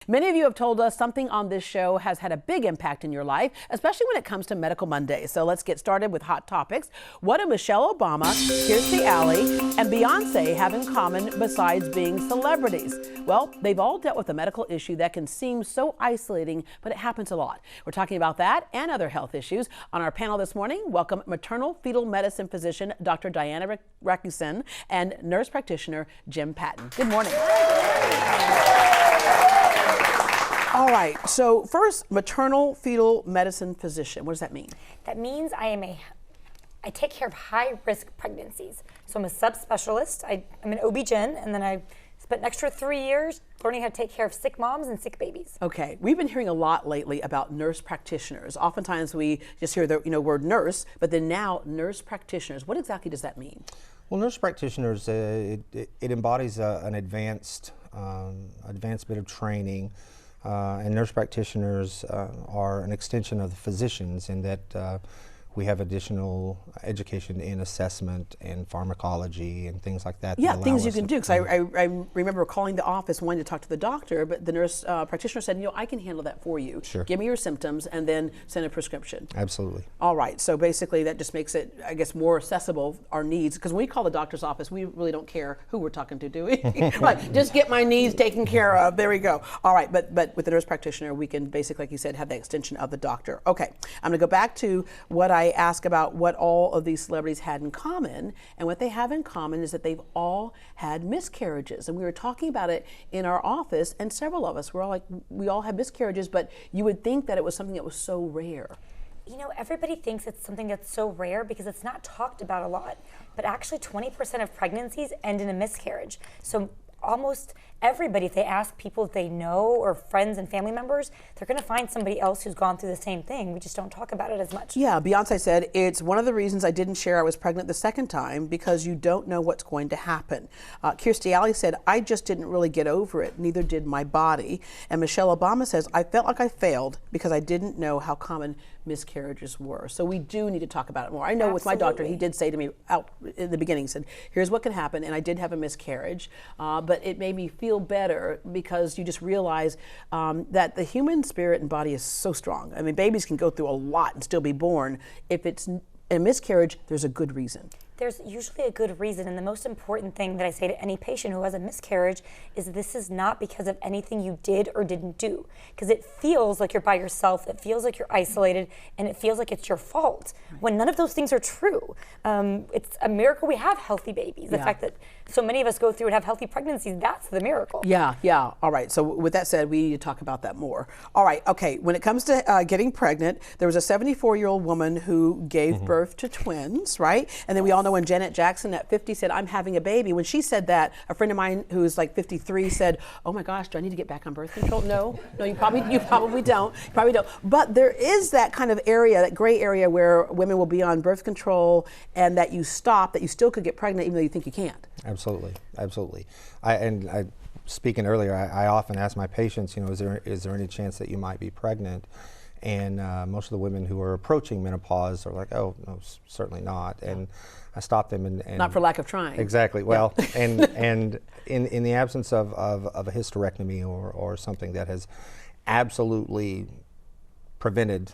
Many of you have told us something on this show has had a big impact in your life, especially when it comes to Medical Monday. So let's get started with hot topics. What do Michelle Obama, Kirstie Alley, and Beyonce have in common besides being celebrities? Well, they've all dealt with a medical issue that can seem so isolating, but it happens a lot. We're talking about that and other health issues. On our panel this morning, welcome maternal fetal medicine physician Dr. Diana Rakusin and nurse practitioner Jim Patton. Good morning. All right, so first, maternal fetal medicine physician. What does that mean? That means I take care of high-risk pregnancies. So I'm a subspecialist. I'm an OB-GYN, and then I spent an extra 3 years learning how to take care of sick moms and sick babies. Okay, we've been hearing a lot lately about nurse practitioners. Oftentimes we just hear the word nurse, but then now nurse practitioners. What exactly does that mean? Well, nurse practitioners, it embodies an advanced bit of training. And nurse practitioners are an extension of the physicians in that we have additional education in assessment and pharmacology and things like that. Yeah, things you can do. Because I remember calling the office wanting to talk to the doctor, but the nurse practitioner said, I can handle that for you. Sure. Give me your symptoms and then send a prescription. Absolutely. All right. So basically that just makes it, I guess, more accessible, our needs. Because when we call the doctor's office, we really don't care who we're talking to, do we? Like, just get my needs taken care of. There we go. All right. But with the nurse practitioner, we can basically, like you said, have the extension of the doctor. Okay. I'm going to go back to what I asked about what all of these celebrities had in common. And what they have in common is that they've all had miscarriages. And we were talking about it in our office, and several of us were all like, we all have miscarriages, but you would think that it was something that was so rare. Everybody thinks it's something that's so rare because it's not talked about a lot. But actually 20% of pregnancies end in a miscarriage. So almost everybody, if they ask people that they know or friends and family members, they're going to find somebody else who's gone through the same thing. We just don't talk about it as much. Yeah, Beyonce said, it's one of the reasons I didn't share I was pregnant the second time, because you don't know what's going to happen. Kirstie Alley said, I just didn't really get over it, neither did my body. And Michelle Obama says, I felt like I failed because I didn't know how common miscarriages were. So we do need to talk about it more. I know with my doctor, he did say to me out in the beginning, he said, here's what can happen, and I did have a miscarriage, but it made me feel better because you just realize that the human spirit and body is so strong. I mean, babies can go through a lot and still be born. If it's a miscarriage, there's a good reason. There's usually a good reason, and the most important thing that I say to any patient who has a miscarriage is this is not because of anything you did or didn't do, because it feels like you're by yourself, it feels like you're isolated, and it feels like it's your fault, when none of those things are true. It's a miracle we have healthy babies. The fact that so many of us go through and have healthy pregnancies, that's the miracle. Yeah. All right, so with that said, we need to talk about that more. All right, okay, when it comes to getting pregnant, there was a 74-year-old woman who gave birth to twins, right? And then we all know when Janet Jackson at 50 said, I'm having a baby. When she said that, a friend of mine who's like 53 said, oh my gosh, do I need to get back on birth control? No, you probably don't. But there is that kind of area, that gray area where women will be on birth control and that you stop, that you still could get pregnant even though you think you can't. Absolutely. Speaking earlier, I often ask my patients, is there any chance that you might be pregnant? And most of the women who are approaching menopause are like, oh, no, certainly not. And I stop them and not for lack of trying. Exactly. Well, and in the absence of a hysterectomy or something that has absolutely prevented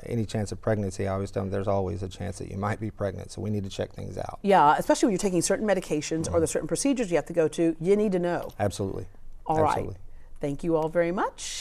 any chance of pregnancy, I always tell them there's always a chance that you might be pregnant, so we need to check things out. Yeah, especially when you're taking certain medications or there's certain procedures you have to go to, you need to know. Absolutely. All right. Thank you all very much.